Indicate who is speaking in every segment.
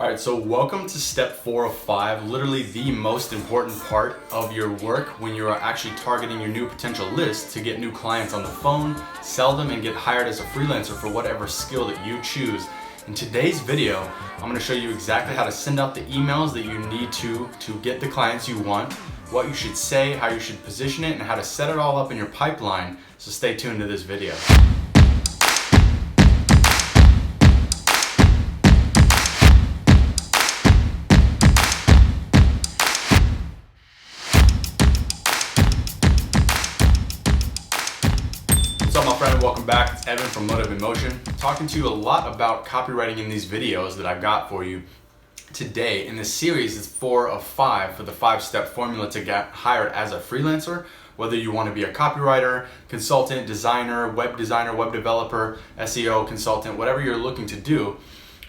Speaker 1: Alright, so welcome to step 4 of 5, literally the most important part of your work when you are actually targeting your new potential list to get new clients on the phone, sell them, and get hired as a freelancer for whatever skill that you choose. In today's video, I'm going to show you exactly how to send out the emails that you need to get the clients you want, what you should say, how you should position it, and how to set it all up in your pipeline. So stay tuned to this video. What's up, my friend? Welcome back. It's Evan from Motive in Motion, talking to you a lot about copywriting in these videos that I've got for you today. In this series, it's 4 of 5 for the 5-step formula to get hired as a freelancer. Whether you want to be a copywriter, consultant, designer, web developer, SEO consultant, whatever you're looking to do,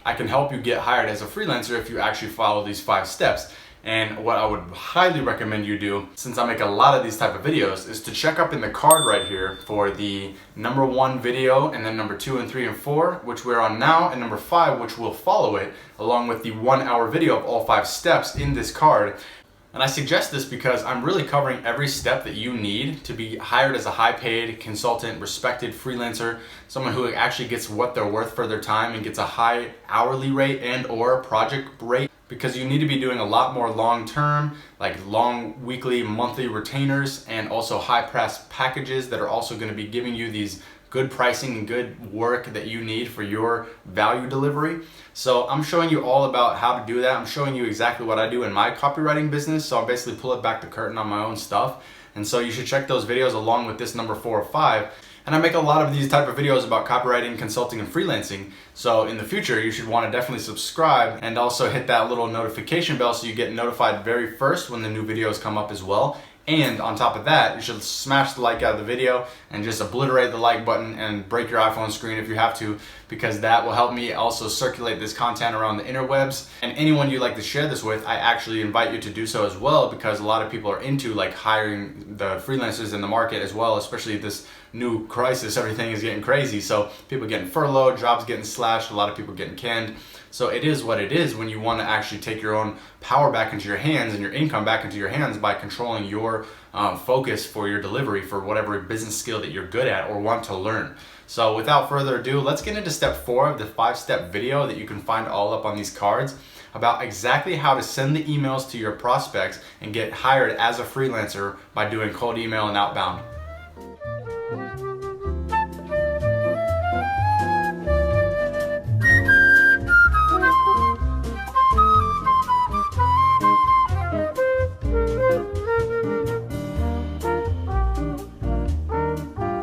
Speaker 1: I can help you get hired as a freelancer if you actually follow these 5 steps. And what I would highly recommend you do, since I make a lot of these type of videos, is to check up in the card right here for the number 1 video, and then number 2 and 3 and 4, which we're on now, and number 5, which will follow it, along with the 1-hour video of all 5 steps in this card. And I suggest this because I'm really covering every step that you need to be hired as a high-paid, consultant, respected freelancer, someone who actually gets what they're worth for their time and gets a high hourly rate and or project rate, because you need to be doing a lot more long-term, like long weekly, monthly retainers, and also high-price packages that are also going to be giving you these good pricing and good work that you need for your value delivery. So I'm showing you all about how to do that. I'm showing you exactly what I do in my copywriting business. So I'm basically pulling back the curtain on my own stuff. And so you should check those videos along with this number 4 or 5. And I make a lot of these type of videos about copywriting, consulting, and freelancing. So in the future, you should want to definitely subscribe and also hit that little notification bell so you get notified very first when the new videos come up as well. And on top of that, you should smash the like out of the video and just obliterate the like button and break your iPhone screen if you have to, because that will help me also circulate this content around the interwebs. And anyone you'd like to share this with, I actually invite you to do so as well, because a lot of people are into like hiring the freelancers in the market as well, especially this new crisis. Everything is getting crazy. So people getting furloughed, jobs getting slashed, a lot of people getting canned. So it is what it is when you want to actually take your own power back into your hands and your income back into your hands by controlling your focus for your delivery for whatever business skill that you're good at or want to learn. So without further ado, let's get into step 4 of the 5-step video that you can find all up on these cards about exactly how to send the emails to your prospects and get hired as a freelancer by doing cold email and outbound.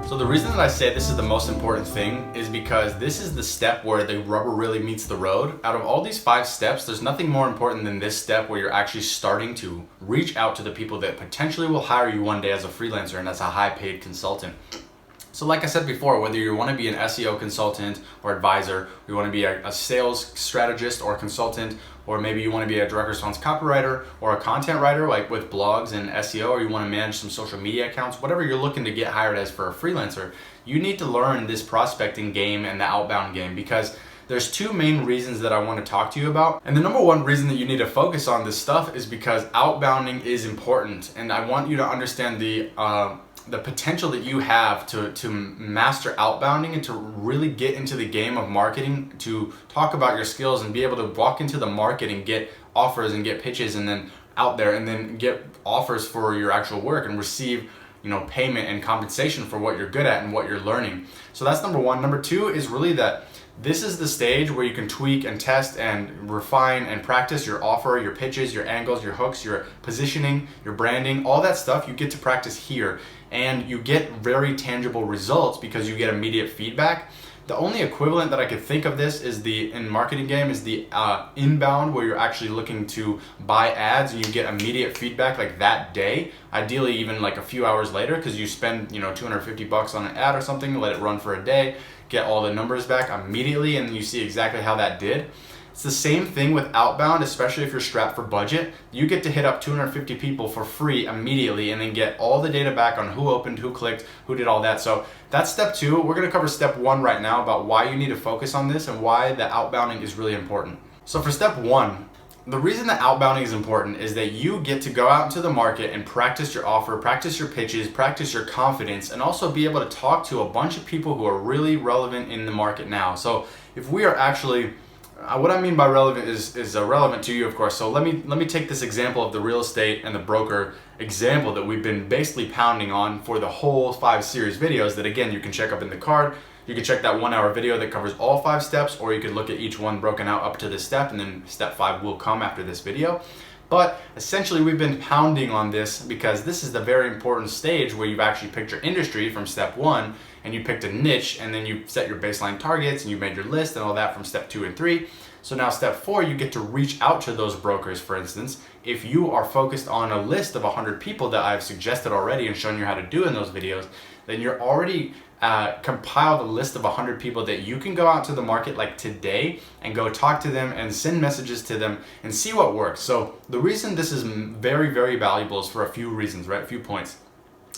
Speaker 1: So the reason that I say this is the most important thing is because this is the step where the rubber really meets the road. Out of all these 5 steps, there's nothing more important than this step where you're actually starting to reach out to the people that potentially will hire you one day as a freelancer and as a high-paid consultant. So like I said before, whether you want to be an SEO consultant or advisor, or you want to be a sales strategist or consultant, or maybe you want to be a direct response copywriter or a content writer like with blogs and SEO, or you want to manage some social media accounts, whatever you're looking to get hired as for a freelancer, you need to learn this prospecting game and the outbound game, because there's 2 main reasons that I want to talk to you about. And the number 1 reason that you need to focus on this stuff is because outbounding is important. And I want you to understand the potential that you have to master outbounding and to really get into the game of marketing, to talk about your skills and be able to walk into the market and get offers and get pitches and then out there and then get offers for your actual work and receive, you know, payment and compensation for what you're good at and what you're learning. So that's number 1. Number 2 is really that this is the stage where you can tweak and test and refine and practice your offer, your pitches, your angles, your hooks, your positioning, your branding, all that stuff you get to practice here. And you get very tangible results because you get immediate feedback. The only equivalent that I could think of this is in marketing game is the inbound, where you're actually looking to buy ads and you get immediate feedback like that day, ideally even like a few hours later, because you spend, you know, $250 on an ad or something, let it run for a day, get all the numbers back immediately, and you see exactly how that did. It's the same thing with outbound, especially if you're strapped for budget. You get to hit up 250 people for free immediately and then get all the data back on who opened, who clicked, who did all that. So that's step 2. We're gonna cover step 1 right now about why you need to focus on this and why the outbounding is really important. So for step one, the reason that outbounding is important is that you get to go out into the market and practice your offer, practice your pitches, practice your confidence, and also be able to talk to a bunch of people who are really relevant in the market now. So if we are actually, what I mean by relevant is relevant to you, of course. So let me take this example of the real estate and the broker example that we've been basically pounding on for the whole 5 series videos that, again, you can check up in the card. You can check that 1-hour video that covers all 5 steps, or you could look at each one broken out up to this step, and then step 5 will come after this video. But essentially, we've been pounding on this because this is the very important stage where you've actually picked your industry from step 1, and you picked a niche, and then you set your baseline targets, and you made your list and all that from step 2 and 3. So now step 4, you get to reach out to those brokers. For instance, if you are focused on a list of 100 people that I've suggested already and shown you how to do in those videos, then you're already compiled a list of 100 people that you can go out to the market like today and go talk to them and send messages to them and see what works. So the reason this is very, very valuable is for a few reasons, right? A few points.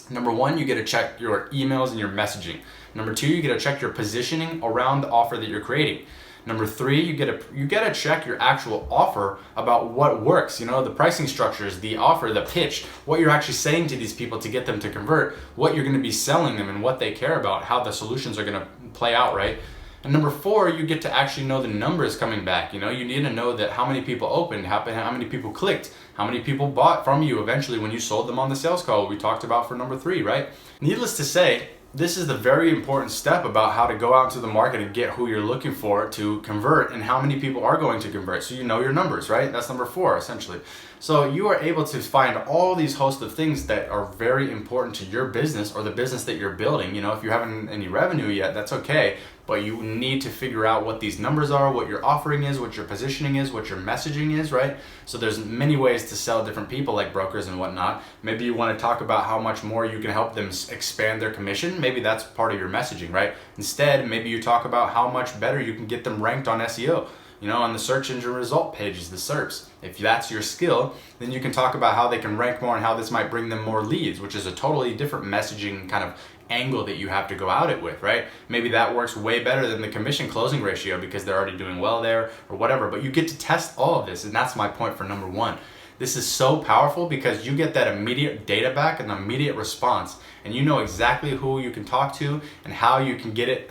Speaker 1: Number 1, you get to check your emails and your messaging. Number 2, you get to check your positioning around the offer that you're creating. Number 3, you get to check your actual offer about what works, you know, the pricing structures, the offer, the pitch, what you're actually saying to these people to get them to convert, what you're going to be selling them and what they care about, how the solutions are going to play out, right? And number 4, you get to actually know the numbers coming back. You know, you need to know that how many people opened, how many people clicked, how many people bought from you eventually when you sold them on the sales call we talked about for number 3, right? Needless to say, this is the very important step about how to go out into the market and get who you're looking for to convert and how many people are going to convert. So you know your numbers, right? That's number 4, essentially. So you are able to find all these host of things that are very important to your business or the business that you're building. You know, if you haven't any revenue yet, that's okay. But you need to figure out what these numbers are, what your offering is, what your positioning is, what your messaging is, right? So there's many ways to sell different people like brokers and whatnot. Maybe you want to talk about how much more you can help them expand their commission. Maybe that's part of your messaging, right? Instead, maybe you talk about how much better you can get them ranked on SEO, you know, on the search engine result pages, the SERPs. If that's your skill, then you can talk about how they can rank more and how this might bring them more leads, which is a totally different messaging kind of angle that you have to go out it with, right? Maybe that works way better than the commission closing ratio because they're already doing well there or whatever, but you get to test all of this, and that's my point for number 1. This is so powerful because you get that immediate data back and immediate response, and you know exactly who you can talk to and how you can get it,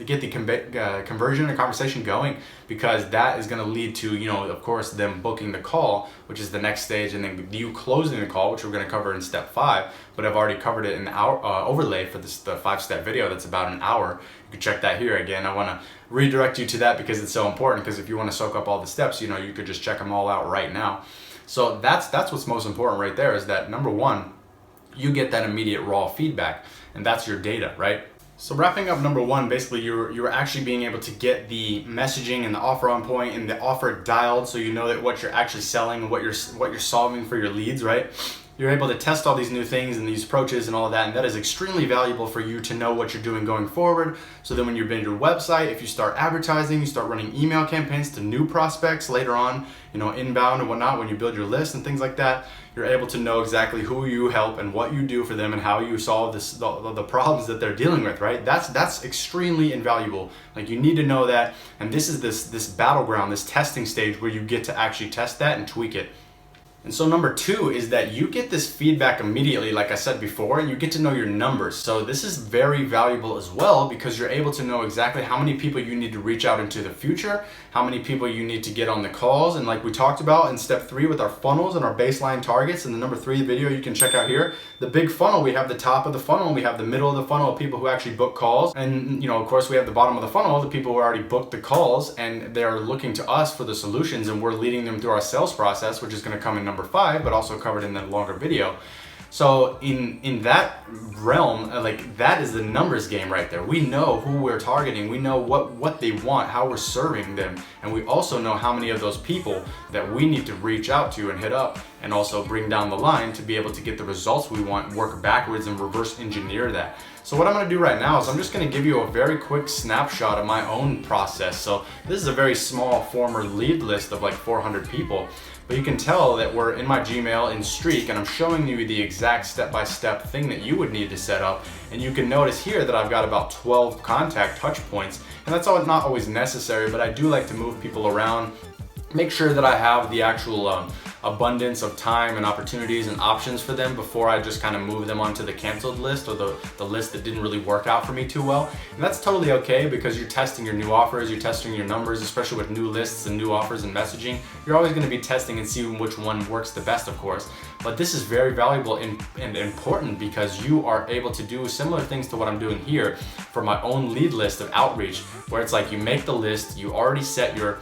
Speaker 1: get the conversion and conversation going, because that is going to lead to, you know, of course, them booking the call, which is the next stage, and then you closing the call, which we're going to cover in step 5. But I've already covered it in our overlay for the 5-step video that's about an hour. You can check that here. Again, I want to redirect you to that because it's so important. Because if you want to soak up all the steps, you know, you could just check them all out right now. So that's what's most important right there, is that number 1, you get that immediate raw feedback, and that's your data, right? So wrapping up number 1, basically you're actually being able to get the messaging and the offer on point and the offer dialed, so you know that what you're actually selling and what you're solving for your leads, right? You're able to test all these new things and these approaches and all of that, and that is extremely valuable for you to know what you're doing going forward. So then when you build your website, if you start advertising, you start running email campaigns to new prospects later on, you know, inbound and whatnot, when you build your list and things like that, you're able to know exactly who you help and what you do for them and how you solve the problems that they're dealing with, right? That's extremely invaluable. Like, you need to know that, and this is this battleground, this testing stage where you get to actually test that and tweak it. And so number 2 is that you get this feedback immediately, like I said before, and you get to know your numbers. So this is very valuable as well, because you're able to know exactly how many people you need to reach out into the future, how many people you need to get on the calls. And like we talked about in step 3 with our funnels and our baseline targets, and the number 3 video you can check out here, the big funnel, we have the top of the funnel and we have the middle of the funnel of people who actually book calls. And, you know, of course, we have the bottom of the funnel, the people who already booked the calls and they're looking to us for the solutions, and we're leading them through our sales process, which is going to come in number 5, but also covered in the longer video. So in that realm, like, that is the numbers game right there. We know who we're targeting, we know what they want, how we're serving them, and we also know how many of those people that we need to reach out to and hit up and also bring down the line to be able to get the results we want, work backwards and reverse engineer that. So what I'm going to do right now is I'm just going to give you a very quick snapshot of my own process. So this is a very small former lead list of like 400 people. But you can tell that we're in my Gmail in Streak, and I'm showing you the exact step-by-step thing that you would need to set up. And you can notice here that I've got about 12 contact touch points, and that's not always necessary, but I do like to move people around make sure that I have the actual abundance of time and opportunities and options for them before I just kind of move them onto the canceled list, or the list that didn't really work out for me too well. And that's totally okay, because you're testing your new offers, you're testing your numbers, especially with new lists and new offers and messaging. You're always going to be testing and seeing which one works the best, of course. But this is very valuable and important, because you are able to do similar things to what I'm doing here for my own lead list of outreach, where it's like you make the list, you already set your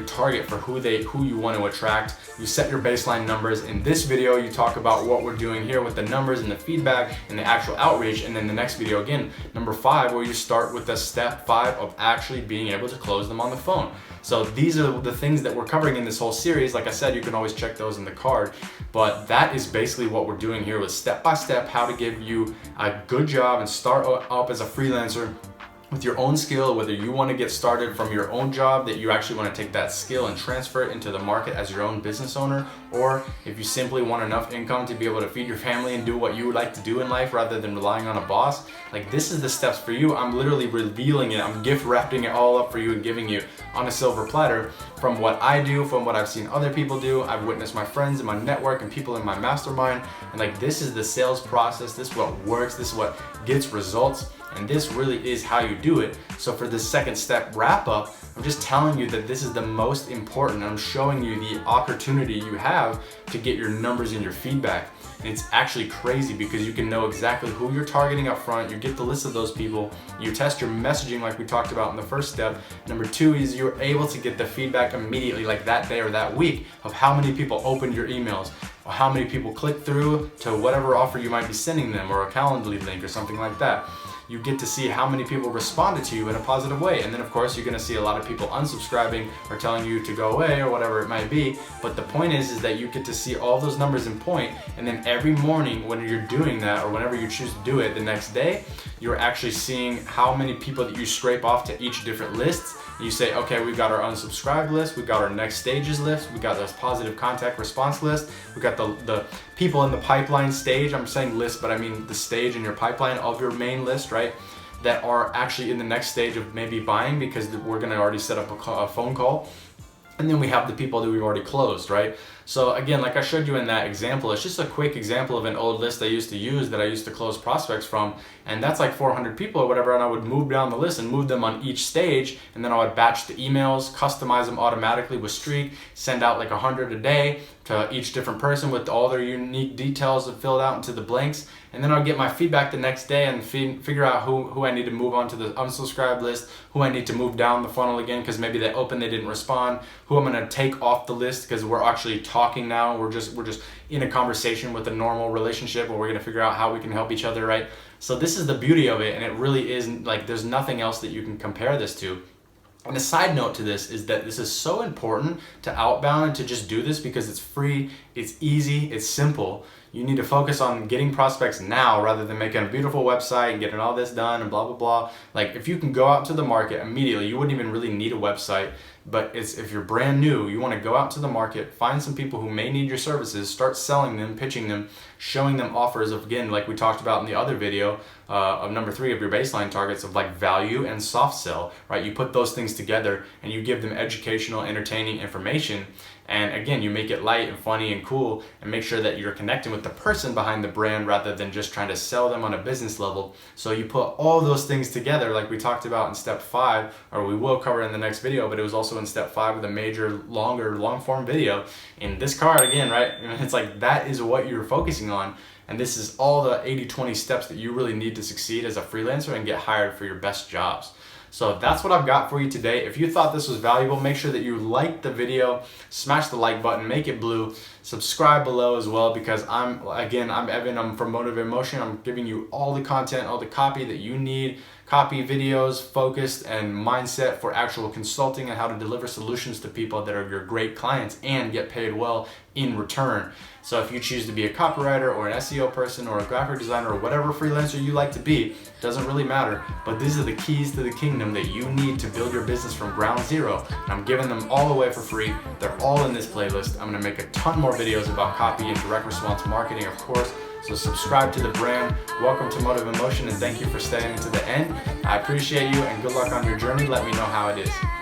Speaker 1: target for who you want to attract, you set your baseline numbers. In this video, you talk about what we're doing here with the numbers and the feedback and the actual outreach. And then the next video, again, number 5, where you start with the step 5 of actually being able to close them on the phone. So these are the things that we're covering in this whole series. Like I said, you can always check those in the card, but that is basically what we're doing here, with step by step how to give you a good job and start up as a freelancer with your own skill, whether you want to get started from your own job, that you actually want to take that skill and transfer it into the market as your own business owner, or if you simply want enough income to be able to feed your family and do what you would like to do in life rather than relying on a boss. Like, this is the steps for you. I'm literally revealing it. I'm gift wrapping it all up for you and giving you on a silver platter from what I do, from what I've seen other people do. I've witnessed my friends in my network and people in my mastermind. And like, this is the sales process. This is what works. This is what gets results. And this really is how you do it. So for this second step wrap up, I'm just telling you that this is the most important. I'm showing you the opportunity you have to get your numbers and your feedback. And it's actually crazy, because you can know exactly who you're targeting up front. You get the list of those people. You test your messaging like we talked about in the first step. Number 2 is you're able to get the feedback immediately, like that day or that week, of how many people opened your emails, or how many people clicked through to whatever offer you might be sending them, or a Calendly link or something like that. You get to see how many people responded to you in a positive way. And then of course you're gonna see a lot of people unsubscribing or telling you to go away or whatever it might be. But the point is that you get to see all those numbers in point, and then every morning when you're doing that, or whenever you choose to do it the next day, you're actually seeing how many people that you scrape off to each different lists. You say, okay, we've got our unsubscribed list, we've got our next stages list, we got this positive contact response list, we got the people in the pipeline stage. I'm saying list, but I mean the stage in your pipeline of your main list, right? That are actually in the next stage of maybe buying, because we're gonna already set up a phone call. And then we have the people that we've already closed, right? So again, like I showed you in that example, it's just a quick example of an old list I used to use that I used to close prospects from. And that's like 400 people or whatever. And I would move down the list and move them on each stage. And then I would batch the emails, customize them automatically with Streak, send out like 100 a day to each different person with all their unique details filled out into the blanks. And then I'll get my feedback the next day and figure out who I need to move on to the unsubscribed list, who I need to move down the funnel again because maybe they opened, they didn't respond, who I'm gonna take off the list because we're actually talking now, we're just in a conversation with a normal relationship where we're gonna figure out how we can help each other, right? So this is the beauty of it, and it really is like there's nothing else that you can compare this to. And a side note to this is that this is so important to outbound and to just do this because it's free, it's easy, it's simple. You need to focus on getting prospects now rather than making a beautiful website and getting all this done and blah, blah, blah. Like if you can go out to the market immediately, you wouldn't even really need a website. But if you're brand new, you want to go out to the market, find some people who may need your services, start selling them, pitching them, showing them offers of, again, like we talked about in the other video of number 3 of your baseline targets of like value and soft sell, right? You put those things together and you give them educational, entertaining information. And again, you make it light and funny and cool and make sure that you're connecting with the person behind the brand rather than just trying to sell them on a business level. So you put all those things together like we talked about in step 5, or we will cover in the next video, but it was also in step 5 with a major long form video in this card again, right? It's like that is what you're focusing on. And this is all the 80-20 steps that you really need to succeed as a freelancer and get hired for your best jobs. So that's what I've got for you today. If you thought this was valuable, make sure that you like the video, smash the like button, make it blue, subscribe below as well, because I'm Evan, I'm from Motive Motion. I'm giving you all the content, all the copy that you need, copy, videos, focused, and mindset for actual consulting and how to deliver solutions to people that are your great clients and get paid well in return. So if you choose to be a copywriter or an SEO person or a graphic designer or whatever freelancer you like to be, doesn't really matter, but these are the keys to the kingdom that you need to build your business from ground zero. And I'm giving them all away for free. They're all in this playlist. I'm gonna make a ton more videos about copy and direct response marketing, of course. So subscribe to the brand. Welcome to Motive in Motion, and thank you for staying to the end. I appreciate you and good luck on your journey. Let me know how it is.